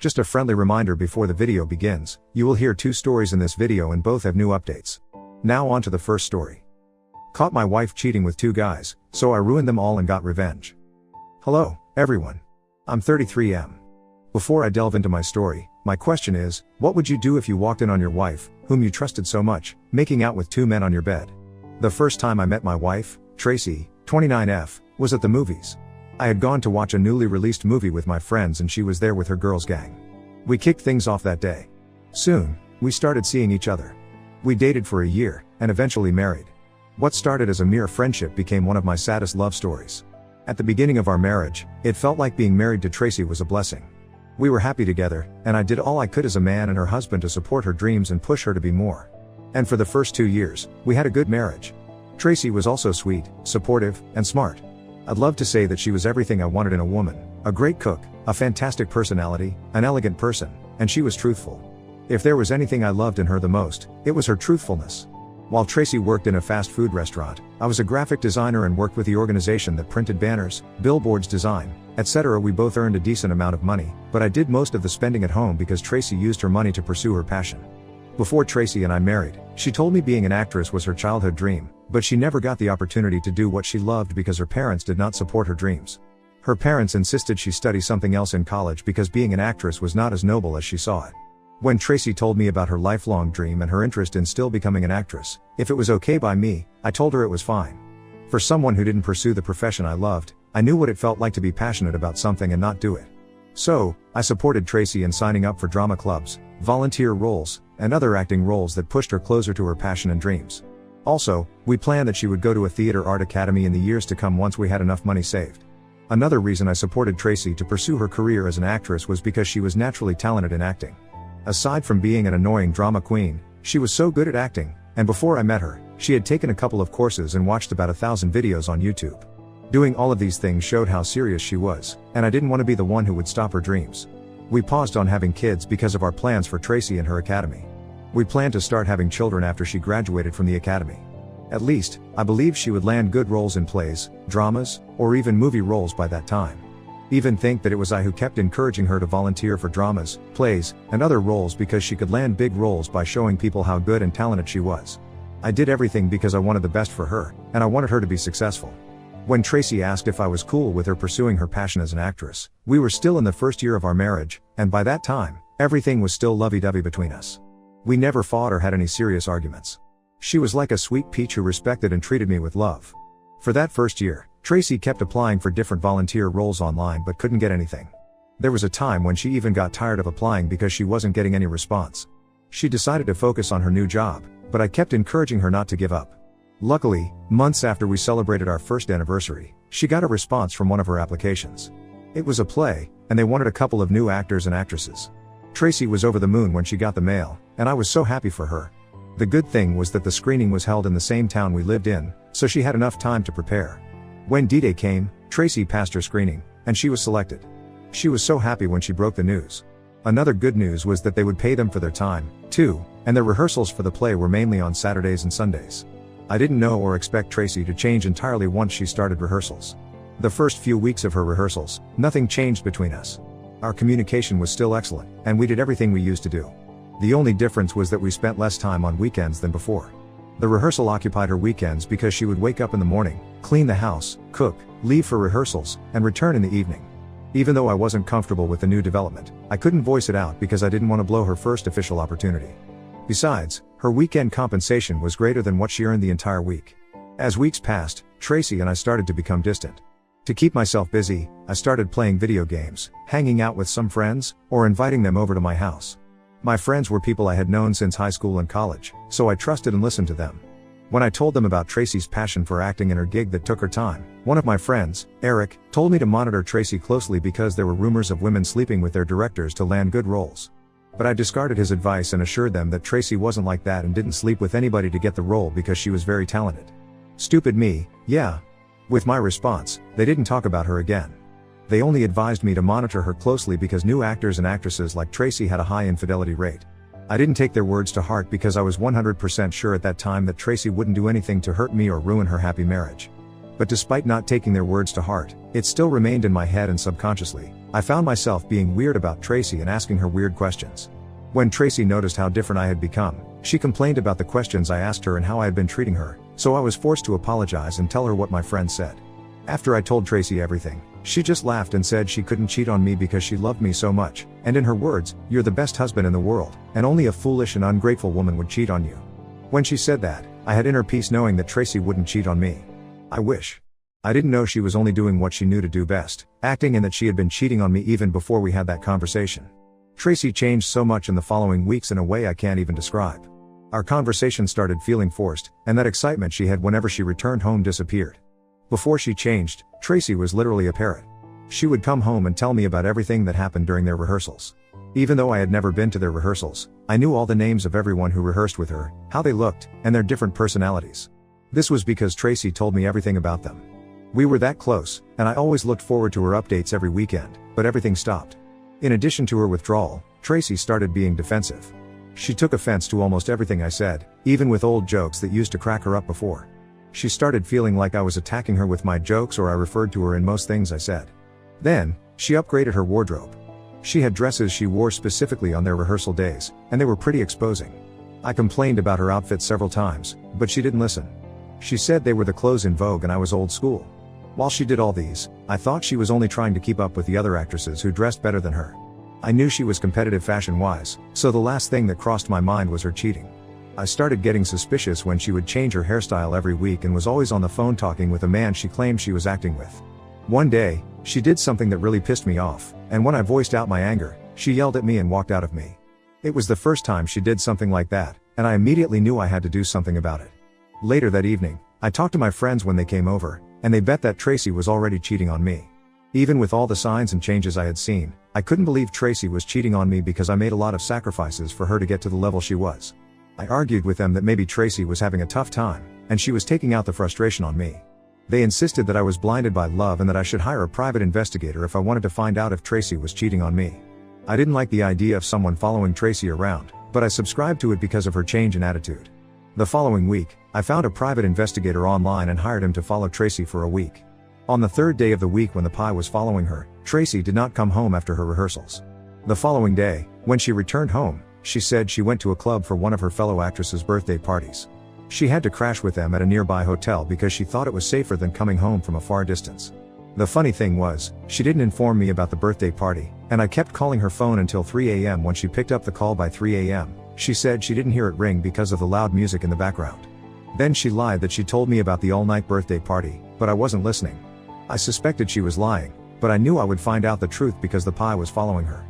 Just a friendly reminder before the video begins, you will hear two stories in this video and both have new updates. Now on to the first story. Caught my wife cheating with two guys, so I ruined them all and got revenge. Hello, everyone. I'm 33M. Before I delve into my story, my question is, what would you do if you walked in on your wife, whom you trusted so much, making out with two men on your bed? The first time I met my wife, Tracy, 29F, was at the movies. I had gone to watch a newly released movie with my friends and she was there with her girls gang. We kicked things off that day. Soon, we started seeing each other. We dated for a year, and eventually married. What started as a mere friendship became one of my saddest love stories. At the beginning of our marriage, it felt like being married to Tracy was a blessing. We were happy together, and I did all I could as a man and her husband to support her dreams and push her to be more. And for the first 2 years, we had a good marriage. Tracy was also sweet, supportive, and smart. I'd love to say that she was everything I wanted in a woman: a great cook, a fantastic personality, an elegant person, and she was truthful. If there was anything I loved in her the most, it was her truthfulness. While Tracy worked in a fast food restaurant, I was a graphic designer and worked with the organization that printed banners, billboards design, etc. We both earned a decent amount of money, but I did most of the spending at home because Tracy used her money to pursue her passion. Before Tracy and I married, she told me being an actress was her childhood dream, but she never got the opportunity to do what she loved because her parents did not support her dreams. Her parents insisted she study something else in college because being an actress was not as noble as she saw it. When Tracy told me about her lifelong dream and her interest in still becoming an actress, if it was okay by me, I told her it was fine. For someone who didn't pursue the profession I loved, I knew what it felt like to be passionate about something and not do it. So, I supported Tracy in signing up for drama clubs, volunteer roles, and other acting roles that pushed her closer to her passion and dreams. Also, we planned that she would go to a theater art academy in the years to come once we had enough money saved. Another reason I supported Tracy to pursue her career as an actress was because she was naturally talented in acting. Aside from being an annoying drama queen, she was so good at acting, and before I met her, she had taken a couple of courses and watched about 1,000 videos on YouTube. Doing all of these things showed how serious she was, and I didn't want to be the one who would stop her dreams. We paused on having kids because of our plans for Tracy and her academy. We planned to start having children after she graduated from the academy. At least, I believed she would land good roles in plays, dramas, or even movie roles by that time. Even think that it was I who kept encouraging her to volunteer for dramas, plays, and other roles because she could land big roles by showing people how good and talented she was. I did everything because I wanted the best for her, and I wanted her to be successful. When Tracy asked if I was cool with her pursuing her passion as an actress, we were still in the first year of our marriage, and by that time, everything was still lovey-dovey between us. We never fought or had any serious arguments. She was like a sweet peach who respected and treated me with love. For that first year, Tracy kept applying for different volunteer roles online but couldn't get anything. There was a time when she even got tired of applying because she wasn't getting any response. She decided to focus on her new job, but I kept encouraging her not to give up. Luckily, months after we celebrated our first anniversary, she got a response from one of her applications. It was a play, and they wanted a couple of new actors and actresses. Tracy was over the moon when she got the mail, and I was so happy for her. The good thing was that the screening was held in the same town we lived in, so she had enough time to prepare. When D-Day came, Tracy passed her screening, and she was selected. She was so happy when she broke the news. Another good news was that they would pay them for their time, too, and their rehearsals for the play were mainly on Saturdays and Sundays. I didn't know or expect Tracy to change entirely once she started rehearsals. The first few weeks of her rehearsals, nothing changed between us. Our communication was still excellent, and we did everything we used to do. The only difference was that we spent less time on weekends than before. The rehearsal occupied her weekends because she would wake up in the morning, clean the house, cook, leave for rehearsals, and return in the evening. Even though I wasn't comfortable with the new development, I couldn't voice it out because I didn't want to blow her first official opportunity. Besides, her weekend compensation was greater than what she earned the entire week. As weeks passed, Tracy and I started to become distant. To keep myself busy, I started playing video games, hanging out with some friends, or inviting them over to my house. My friends were people I had known since high school and college, so I trusted and listened to them. When I told them about Tracy's passion for acting and her gig that took her time, one of my friends, Eric, told me to monitor Tracy closely because there were rumors of women sleeping with their directors to land good roles. But I discarded his advice and assured them that Tracy wasn't like that and didn't sleep with anybody to get the role because she was very talented. Stupid me, yeah. With my response, they didn't talk about her again. They only advised me to monitor her closely because new actors and actresses like Tracy had a high infidelity rate. I didn't take their words to heart because I was 100% sure at that time that Tracy wouldn't do anything to hurt me or ruin her happy marriage. But despite not taking their words to heart, it still remained in my head and subconsciously, I found myself being weird about Tracy and asking her weird questions. When Tracy noticed how different I had become, she complained about the questions I asked her and how I had been treating her, so I was forced to apologize and tell her what my friend said. After I told Tracy everything, she just laughed and said she couldn't cheat on me because she loved me so much, and in her words, "You're the best husband in the world, and only a foolish and ungrateful woman would cheat on you." When she said that, I had inner peace knowing that Tracy wouldn't cheat on me. I wish. I didn't know she was only doing what she knew to do best, acting, and that she had been cheating on me even before we had that conversation. Tracy changed so much in the following weeks in a way I can't even describe. Our conversation started feeling forced, and that excitement she had whenever she returned home disappeared. Before she changed, Tracy was literally a parrot. She would come home and tell me about everything that happened during their rehearsals. Even though I had never been to their rehearsals, I knew all the names of everyone who rehearsed with her, how they looked, and their different personalities. This was because Tracy told me everything about them. We were that close, and I always looked forward to her updates every weekend, but everything stopped. In addition to her withdrawal, Tracy started being defensive. She took offense to almost everything I said, even with old jokes that used to crack her up before. She started feeling like I was attacking her with my jokes, or I referred to her in most things I said. Then, she upgraded her wardrobe. She had dresses she wore specifically on their rehearsal days, and they were pretty exposing. I complained about her outfits several times, but she didn't listen. She said they were the clothes in vogue and I was old school. While she did all these, I thought she was only trying to keep up with the other actresses who dressed better than her. I knew she was competitive fashion-wise, so the last thing that crossed my mind was her cheating. I started getting suspicious when she would change her hairstyle every week and was always on the phone talking with a man she claimed she was acting with. One day, she did something that really pissed me off, and when I voiced out my anger, she yelled at me and walked out of me. It was the first time she did something like that, and I immediately knew I had to do something about it. Later that evening, I talked to my friends when they came over, and they bet that Tracy was already cheating on me. Even with all the signs and changes I had seen, I couldn't believe Tracy was cheating on me because I made a lot of sacrifices for her to get to the level she was. I argued with them that maybe Tracy was having a tough time, and she was taking out the frustration on me. They insisted that I was blinded by love and that I should hire a private investigator if I wanted to find out if Tracy was cheating on me. I didn't like the idea of someone following Tracy around, but I subscribed to it because of her change in attitude. The following week, I found a private investigator online and hired him to follow Tracy for a week. On the third day of the week when the pie was following her, Tracy did not come home after her rehearsals. The following day, when she returned home, she said she went to a club for one of her fellow actresses' birthday parties. She had to crash with them at a nearby hotel because she thought it was safer than coming home from a far distance. The funny thing was, she didn't inform me about the birthday party, and I kept calling her phone until 3 a.m. When she picked up the call by 3 a.m., she said she didn't hear it ring because of the loud music in the background. Then she lied that she told me about the all-night birthday party, but I wasn't listening. I suspected she was lying, but I knew I would find out the truth because the pie was following her.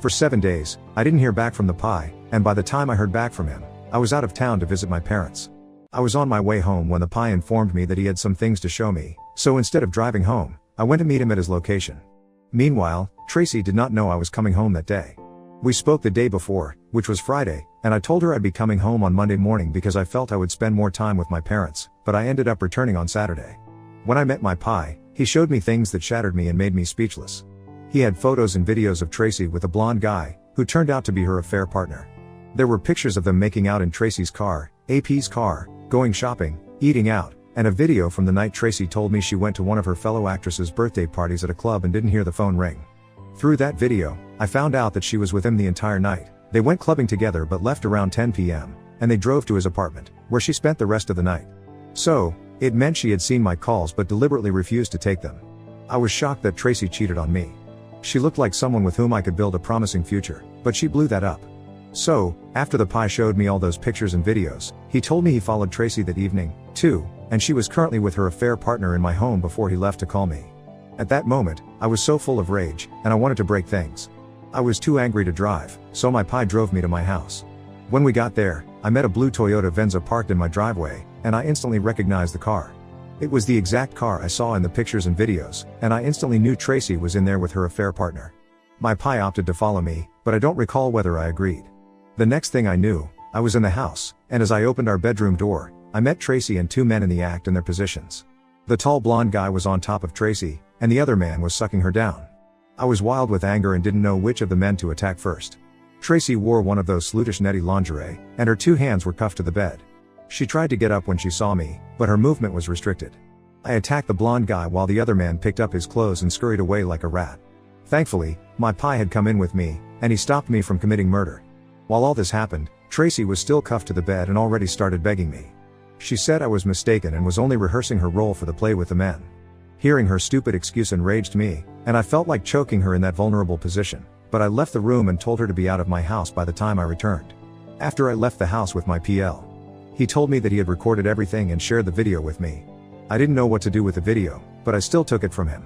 For 7 days, I didn't hear back from the pie, and by the time I heard back from him, I was out of town to visit my parents. I was on my way home when the pie informed me that he had some things to show me, so instead of driving home, I went to meet him at his location. Meanwhile, Tracy did not know I was coming home that day. We spoke the day before, which was Friday, and I told her I'd be coming home on Monday morning because I felt I would spend more time with my parents, but I ended up returning on Saturday. When I met my pie, he showed me things that shattered me and made me speechless. He had photos and videos of Tracy with a blonde guy, who turned out to be her affair partner. There were pictures of them making out in Tracy's car, AP's car, going shopping, eating out, and a video from the night Tracy told me she went to one of her fellow actresses' birthday parties at a club and didn't hear the phone ring. Through that video, I found out that she was with him the entire night. They went clubbing together but left around 10 p.m., and they drove to his apartment, where she spent the rest of the night. So, it meant she had seen my calls but deliberately refused to take them. I was shocked that Tracy cheated on me. She looked like someone with whom I could build a promising future, but she blew that up. So, after the pie showed me all those pictures and videos, he told me he followed Tracy that evening, too, and she was currently with her affair partner in my home before he left to call me. At that moment, I was so full of rage, and I wanted to break things. I was too angry to drive, so my pie drove me to my house. When we got there, I met a blue Toyota Venza parked in my driveway, and I instantly recognized the car. It was the exact car I saw in the pictures and videos, and I instantly knew Tracy was in there with her affair partner. My pie opted to follow me, but I don't recall whether I agreed. The next thing I knew, I was in the house, and as I opened our bedroom door, I met Tracy and two men in the act in their positions. The tall blonde guy was on top of Tracy, and the other man was sucking her down. I was wild with anger and didn't know which of the men to attack first. Tracy wore one of those sluttish netty lingerie, and her two hands were cuffed to the bed. She tried to get up when she saw me, but her movement was restricted. I attacked the blonde guy while the other man picked up his clothes and scurried away like a rat. Thankfully, my pie had come in with me, and he stopped me from committing murder. While all this happened, Tracy was still cuffed to the bed and already started begging me. She said I was mistaken and was only rehearsing her role for the play with the men. Hearing her stupid excuse enraged me, and I felt like choking her in that vulnerable position, but I left the room and told her to be out of my house by the time I returned. After I left the house with my PL, he told me that he had recorded everything and shared the video with me. I didn't know what to do with the video, but I still took it from him.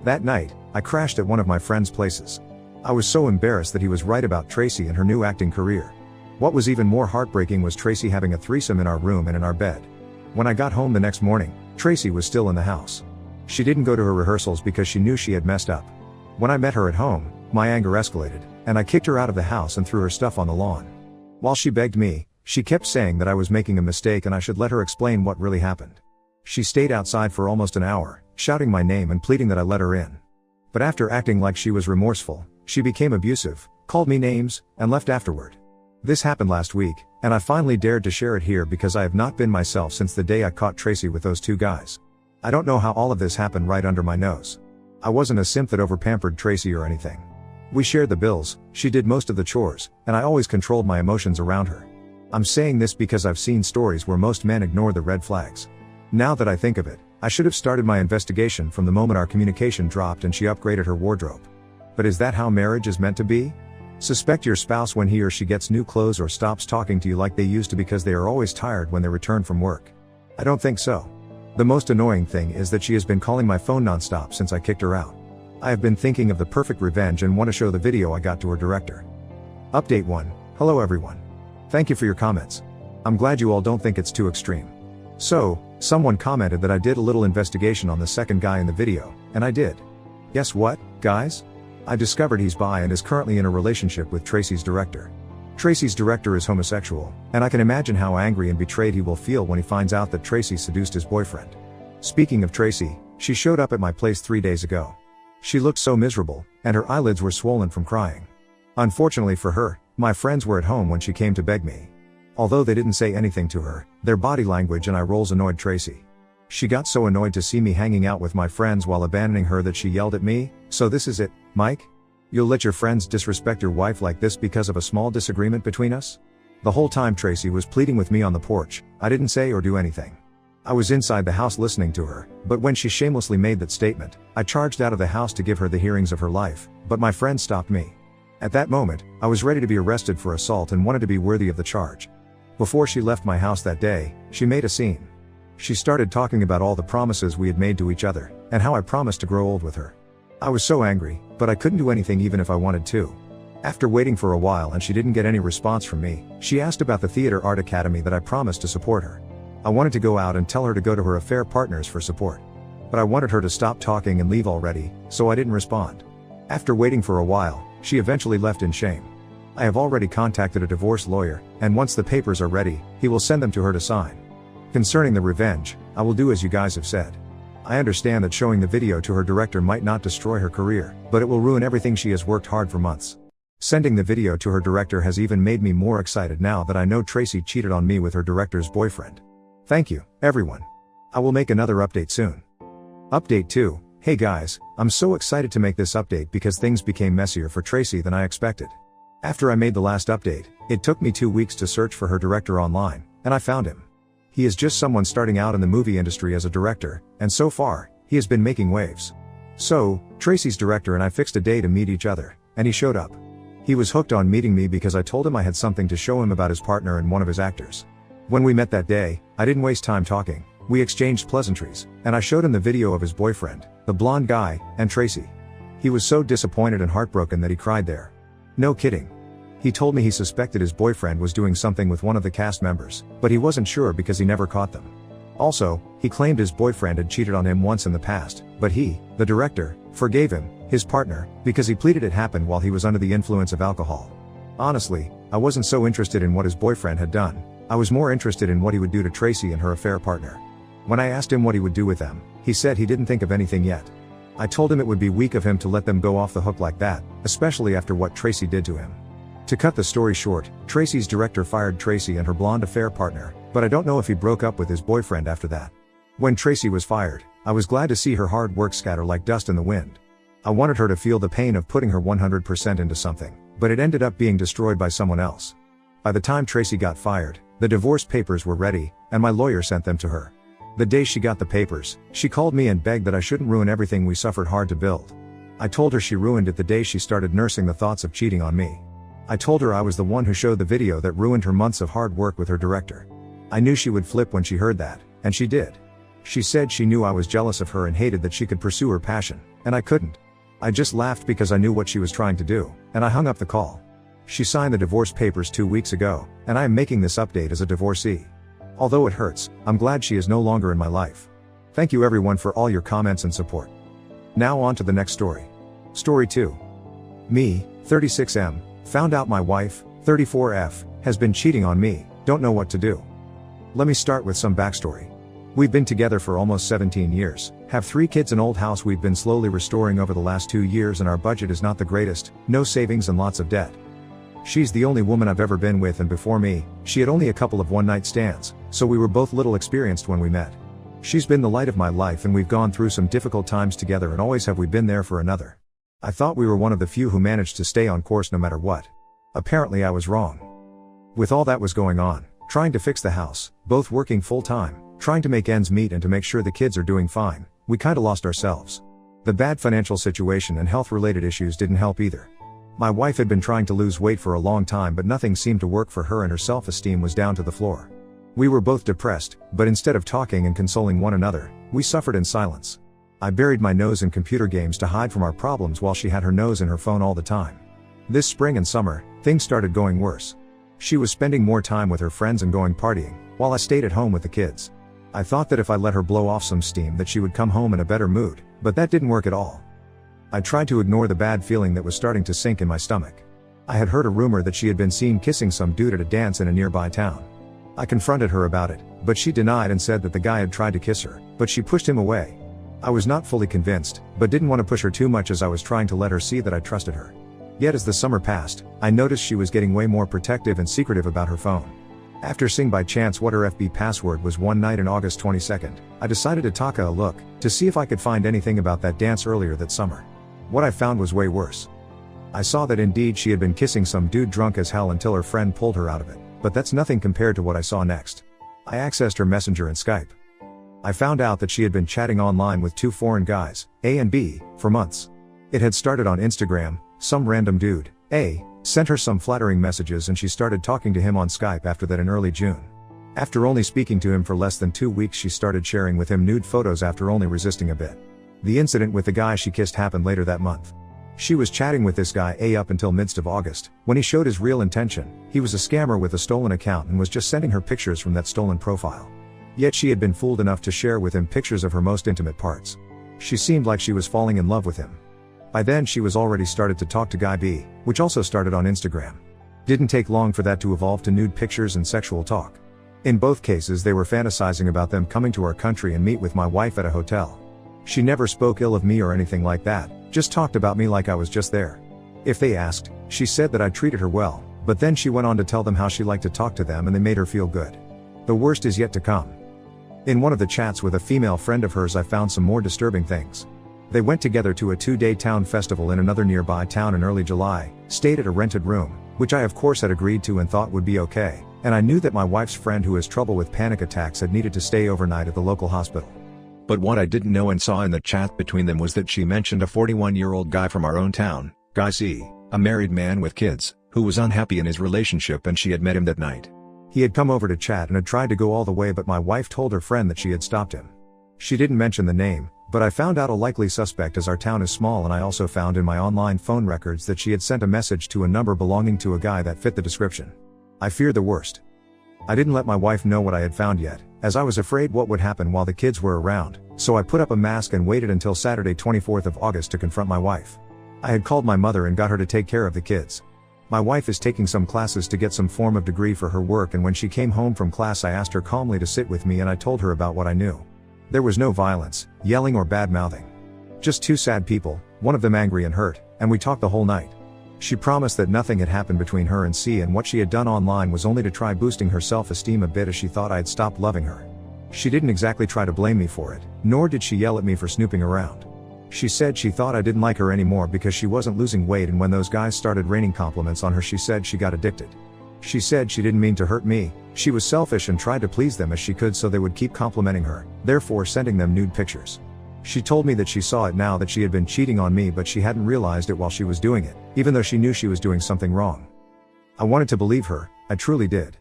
That night, I crashed at one of my friend's places. I was so embarrassed that he was right about Tracy and her new acting career. What was even more heartbreaking was Tracy having a threesome in our room and in our bed. When I got home the next morning, Tracy was still in the house. She didn't go to her rehearsals because she knew she had messed up. When I met her at home, my anger escalated, and I kicked her out of the house and threw her stuff on the lawn. While she begged me, she kept saying that I was making a mistake and I should let her explain what really happened. She stayed outside for almost an hour, shouting my name and pleading that I let her in. But after acting like she was remorseful, she became abusive, called me names, and left afterward. This happened last week, and I finally dared to share it here because I have not been myself since the day I caught Tracy with those two guys. I don't know how all of this happened right under my nose. I wasn't a simp that over-pampered Tracy or anything. We shared the bills, she did most of the chores, and I always controlled my emotions around her. I'm saying this because I've seen stories where most men ignore the red flags. Now that I think of it, I should have started my investigation from the moment our communication dropped and she upgraded her wardrobe. But is that how marriage is meant to be? Suspect your spouse when he or she gets new clothes or stops talking to you like they used to because they are always tired when they return from work. I don't think so. The most annoying thing is that she has been calling my phone nonstop since I kicked her out. I have been thinking of the perfect revenge and want to show the video I got to her director. Update 1. Hello everyone. Thank you for your comments. I'm glad you all don't think it's too extreme. So, someone commented that I did a little investigation on the second guy in the video, and I did. Guess what, guys? I discovered he's bi and is currently in a relationship with Tracy's director. Tracy's director is homosexual, and I can imagine how angry and betrayed he will feel when he finds out that Tracy seduced his boyfriend. Speaking of Tracy, she showed up at my place 3 days ago. She looked so miserable, and her eyelids were swollen from crying. Unfortunately for her, my friends were at home when she came to beg me. Although they didn't say anything to her, their body language and eye rolls annoyed Tracy. She got so annoyed to see me hanging out with my friends while abandoning her that she yelled at me, "So this is it, Mike? You'll let your friends disrespect your wife like this because of a small disagreement between us?" The whole time Tracy was pleading with me on the porch, I didn't say or do anything. I was inside the house listening to her, but when she shamelessly made that statement, I charged out of the house to give her the hearings of her life, but my friend stopped me. At that moment, I was ready to be arrested for assault and wanted to be worthy of the charge. Before she left my house that day, she made a scene. She started talking about all the promises we had made to each other, and how I promised to grow old with her. I was so angry, but I couldn't do anything even if I wanted to. After waiting for a while and she didn't get any response from me, she asked about the theater art academy that I promised to support her. I wanted to go out and tell her to go to her affair partners for support. But I wanted her to stop talking and leave already, so I didn't respond. After waiting for a while, she eventually left in shame. I have already contacted a divorce lawyer, and once the papers are ready, he will send them to her to sign. Concerning the revenge, I will do as you guys have said. I understand that showing the video to her director might not destroy her career, but it will ruin everything she has worked hard for months. Sending the video to her director has even made me more excited now that I know Tracy cheated on me with her director's boyfriend. Thank you, everyone. I will make another update soon. Update 2. Hey guys, I'm so excited to make this update because things became messier for Tracy than I expected. After I made the last update, it took me 2 weeks to search for her director online, and I found him. He is just someone starting out in the movie industry as a director, and so far, he has been making waves. So, Tracy's director and I fixed a day to meet each other, and he showed up. He was hooked on meeting me because I told him I had something to show him about his partner and one of his actors. When we met that day, I didn't waste time talking, we exchanged pleasantries, and I showed him the video of his boyfriend, the blonde guy, and Tracy. He was so disappointed and heartbroken that he cried there. No kidding. He told me he suspected his boyfriend was doing something with one of the cast members, but he wasn't sure because he never caught them. Also, he claimed his boyfriend had cheated on him once in the past, but he, the director, forgave him, his partner, because he pleaded it happened while he was under the influence of alcohol. Honestly, I wasn't so interested in what his boyfriend had done. I was more interested in what he would do to Tracy and her affair partner. When I asked him what he would do with them, he said he didn't think of anything yet. I told him it would be weak of him to let them go off the hook like that, especially after what Tracy did to him. To cut the story short, Tracy's director fired Tracy and her blonde affair partner, but I don't know if he broke up with his boyfriend after that. When Tracy was fired, I was glad to see her hard work scatter like dust in the wind. I wanted her to feel the pain of putting her 100% into something, but it ended up being destroyed by someone else. By the time Tracy got fired, the divorce papers were ready, and my lawyer sent them to her. The day she got the papers, she called me and begged that I shouldn't ruin everything we suffered hard to build. I told her she ruined it the day she started nursing the thoughts of cheating on me. I told her I was the one who showed the video that ruined her months of hard work with her director. I knew she would flip when she heard that, and she did. She said she knew I was jealous of her and hated that she could pursue her passion, and I couldn't. I just laughed because I knew what she was trying to do, and I hung up the call. She signed the divorce papers 2 weeks ago, and I am making this update as a divorcee. Although it hurts, I'm glad she is no longer in my life. Thank you everyone for all your comments and support. Now on to the next story. Story 2. Me, 36M, found out my wife, 34F, has been cheating on me, don't know what to do. Let me start with some backstory. We've been together for almost 17 years, have 3 kids, an old house we've been slowly restoring over the last 2 years, and our budget is not the greatest, no savings and lots of debt. She's the only woman I've ever been with, and before me, she had only a couple of one-night stands, so we were both little experienced when we met. She's been the light of my life, and we've gone through some difficult times together, and always have we been there for another. I thought we were one of the few who managed to stay on course no matter what. Apparently I was wrong. With all that was going on, trying to fix the house, both working full-time, trying to make ends meet and to make sure the kids are doing fine, we kinda lost ourselves. The bad financial situation and health-related issues didn't help either. My wife had been trying to lose weight for a long time, but nothing seemed to work for her, and her self-esteem was down to the floor. We were both depressed, but instead of talking and consoling one another, we suffered in silence. I buried my nose in computer games to hide from our problems while she had her nose in her phone all the time. This spring and summer, things started going worse. She was spending more time with her friends and going partying, while I stayed at home with the kids. I thought that if I let her blow off some steam that she would come home in a better mood, but that didn't work at all. I tried to ignore the bad feeling that was starting to sink in my stomach. I had heard a rumor that she had been seen kissing some dude at a dance in a nearby town. I confronted her about it, but she denied and said that the guy had tried to kiss her, but she pushed him away. I was not fully convinced, but didn't want to push her too much, as I was trying to let her see that I trusted her. Yet as the summer passed, I noticed she was getting way more protective and secretive about her phone. After seeing by chance what her FB password was one night in August 22nd, I decided to take a look, to see if I could find anything about that dance earlier that summer. What I found was way worse. I saw that indeed she had been kissing some dude drunk as hell until her friend pulled her out of it, but that's nothing compared to what I saw next. I accessed her Messenger and Skype. I found out that she had been chatting online with 2 foreign guys, A and B, for months. It had started on Instagram. Some random dude, A, sent her some flattering messages, and she started talking to him on Skype after that in early June. After only speaking to him for less than 2 weeks, she started sharing with him nude photos after only resisting a bit. The incident with the guy she kissed happened later that month. She was chatting with this guy A up until midst of August, when he showed his real intention. He was a scammer with a stolen account and was just sending her pictures from that stolen profile. Yet she had been fooled enough to share with him pictures of her most intimate parts. She seemed like she was falling in love with him. By then she was already started to talk to guy B, which also started on Instagram. Didn't take long for that to evolve to nude pictures and sexual talk. In both cases they were fantasizing about them coming to our country and meet with my wife at a hotel. She never spoke ill of me or anything like that, just talked about me like I was just there. If they asked, she said that I treated her well, but then she went on to tell them how she liked to talk to them and they made her feel good. The worst is yet to come. In one of the chats with a female friend of hers I found some more disturbing things. They went together to a 2-day town festival in another nearby town in early July, stayed at a rented room, which I of course had agreed to and thought would be okay, and I knew that my wife's friend who has trouble with panic attacks had needed to stay overnight at the local hospital. But what I didn't know and saw in the chat between them was that she mentioned a 41-year-old guy from our own town, Guy C, a married man with kids, who was unhappy in his relationship, and she had met him that night. He had come over to chat and had tried to go all the way, but my wife told her friend that she had stopped him. She didn't mention the name, but I found out a likely suspect as our town is small, and I also found in my online phone records that she had sent a message to a number belonging to a guy that fit the description. I feared the worst. I didn't let my wife know what I had found yet, as I was afraid what would happen while the kids were around, so I put up a mask and waited until Saturday 24th of August to confront my wife. I had called my mother and got her to take care of the kids. My wife is taking some classes to get some form of degree for her work, and when she came home from class I asked her calmly to sit with me and I told her about what I knew. There was no violence, yelling or bad mouthing. Just 2 sad people, one of them angry and hurt, and we talked the whole night. She promised that nothing had happened between her and C, and what she had done online was only to try boosting her self-esteem a bit, as she thought I had stopped loving her. She didn't exactly try to blame me for it, nor did she yell at me for snooping around. She said she thought I didn't like her anymore because she wasn't losing weight, and when those guys started raining compliments on her, she said she got addicted. She said she didn't mean to hurt me, she was selfish and tried to please them as she could so they would keep complimenting her, therefore sending them nude pictures. She told me that she saw it now that she had been cheating on me, but she hadn't realized it while she was doing it, even though she knew she was doing something wrong. I wanted to believe her, I truly did.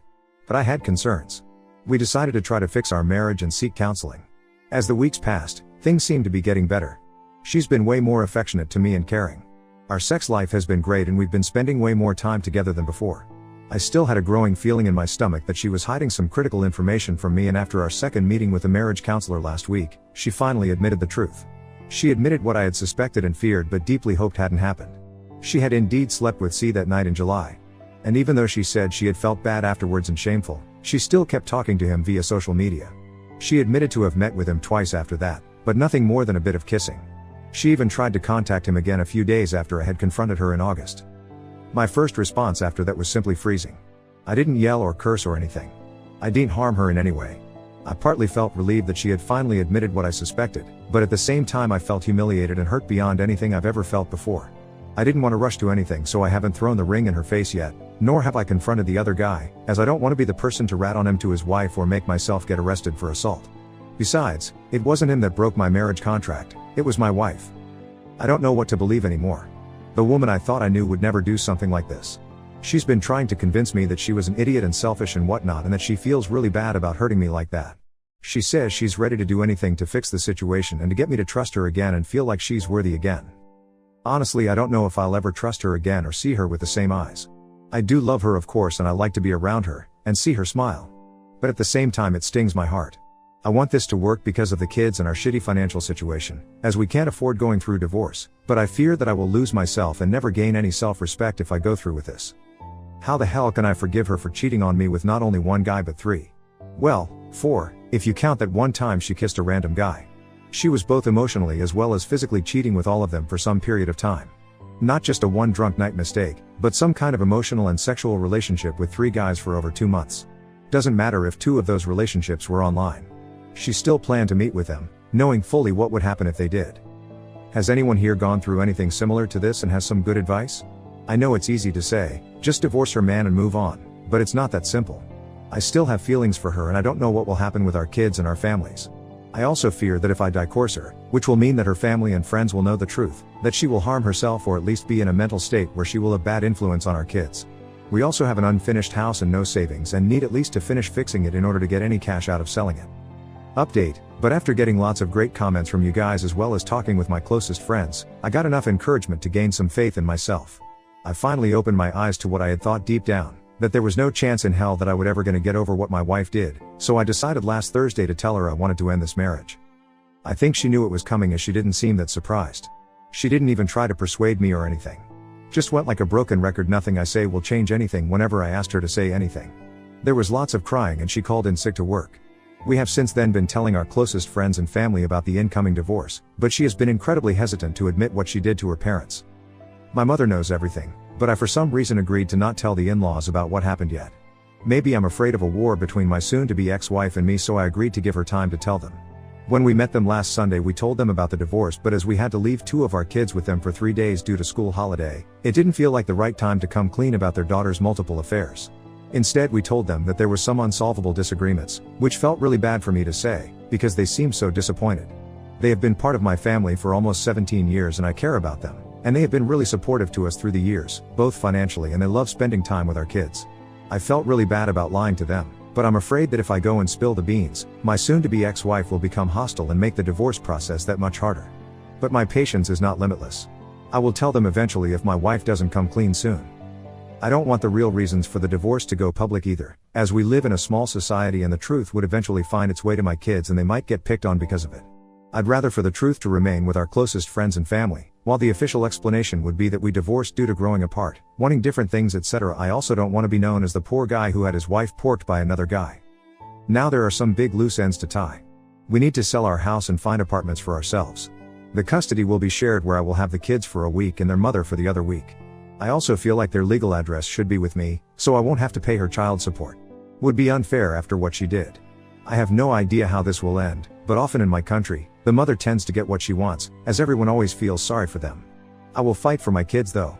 But I had concerns. We decided to try to fix our marriage and seek counseling. As the weeks passed, things seemed to be getting better. She's been way more affectionate to me and caring. Our sex life has been great and we've been spending way more time together than before. I still had a growing feeling in my stomach that she was hiding some critical information from me, and after our second meeting with the marriage counselor last week, she finally admitted the truth. She admitted what I had suspected and feared but deeply hoped hadn't happened. She had indeed slept with C that night in July. And even though she said she had felt bad afterwards and shameful, she still kept talking to him via social media. She admitted to have met with him twice after that, but nothing more than a bit of kissing. She even tried to contact him again a few days after I had confronted her in August. My first response after that was simply freezing. I didn't yell or curse or anything. I didn't harm her in any way. I partly felt relieved that she had finally admitted what I suspected, but at the same time I felt humiliated and hurt beyond anything I've ever felt before. I didn't want to rush to anything, so I haven't thrown the ring in her face yet, nor have I confronted the other guy, as I don't want to be the person to rat on him to his wife or make myself get arrested for assault. Besides, it wasn't him that broke my marriage contract, it was my wife. I don't know what to believe anymore. The woman I thought I knew would never do something like this. She's been trying to convince me that she was an idiot and selfish and whatnot, and that she feels really bad about hurting me like that. She says she's ready to do anything to fix the situation and to get me to trust her again and feel like she's worthy again. Honestly, I don't know if I'll ever trust her again or see her with the same eyes. I do love her, of course, and I like to be around her and see her smile. But at the same time it stings my heart. I want this to work because of the kids and our shitty financial situation, as we can't afford going through divorce, but I fear that I will lose myself and never gain any self-respect if I go through with this. How the hell can I forgive her for cheating on me with not only one guy but 3? Well, 4, if you count that one time she kissed a random guy. She was both emotionally as well as physically cheating with all of them for some period of time. Not just a one drunk night mistake, but some kind of emotional and sexual relationship with 3 guys for over 2 months. Doesn't matter if 2 of those relationships were online. She still planned to meet with them, knowing fully what would happen if they did. Has anyone here gone through anything similar to this and has some good advice? I know it's easy to say, just divorce her man and move on, but it's not that simple. I still have feelings for her and I don't know what will happen with our kids and our families. I also fear that if I divorce her, which will mean that her family and friends will know the truth, that she will harm herself or at least be in a mental state where she will have bad influence on our kids. We also have an unfinished house and no savings and need at least to finish fixing it in order to get any cash out of selling it. Update, but after getting lots of great comments from you guys as well as talking with my closest friends, I got enough encouragement to gain some faith in myself. I finally opened my eyes to what I had thought deep down, that there was no chance in hell that I would ever gonna get over what my wife did, so I decided last Thursday to tell her I wanted to end this marriage. I think she knew it was coming as she didn't seem that surprised. She didn't even try to persuade me or anything. Just went like a broken record, nothing I say will change anything whenever I asked her to say anything. There was lots of crying and she called in sick to work. We have since then been telling our closest friends and family about the incoming divorce, but she has been incredibly hesitant to admit what she did to her parents. My mother knows everything, but I for some reason agreed to not tell the in-laws about what happened yet. Maybe I'm afraid of a war between my soon-to-be ex-wife and me, so I agreed to give her time to tell them. When we met them last Sunday we told them about the divorce, but as we had to leave 2 of our kids with them for 3 days due to school holiday, it didn't feel like the right time to come clean about their daughter's multiple affairs. Instead we told them that there was some unsolvable disagreements, which felt really bad for me to say, because they seemed so disappointed. They have been part of my family for almost 17 years and I care about them, and they have been really supportive to us through the years, both financially, and they love spending time with our kids. I felt really bad about lying to them, but I'm afraid that if I go and spill the beans, my soon-to-be ex-wife will become hostile and make the divorce process that much harder. But my patience is not limitless. I will tell them eventually if my wife doesn't come clean soon. I don't want the real reasons for the divorce to go public either, as we live in a small society and the truth would eventually find its way to my kids and they might get picked on because of it. I'd rather for the truth to remain with our closest friends and family, while the official explanation would be that we divorced due to growing apart, wanting different things, etc. I also don't want to be known as the poor guy who had his wife porked by another guy. Now there are some big loose ends to tie. We need to sell our house and find apartments for ourselves. The custody will be shared, where I will have the kids for a week and their mother for the other week. I also feel like their legal address should be with me, so I won't have to pay her child support. Would be unfair after what she did. I have no idea how this will end, but often in my country, the mother tends to get what she wants, as everyone always feels sorry for them. I will fight for my kids though.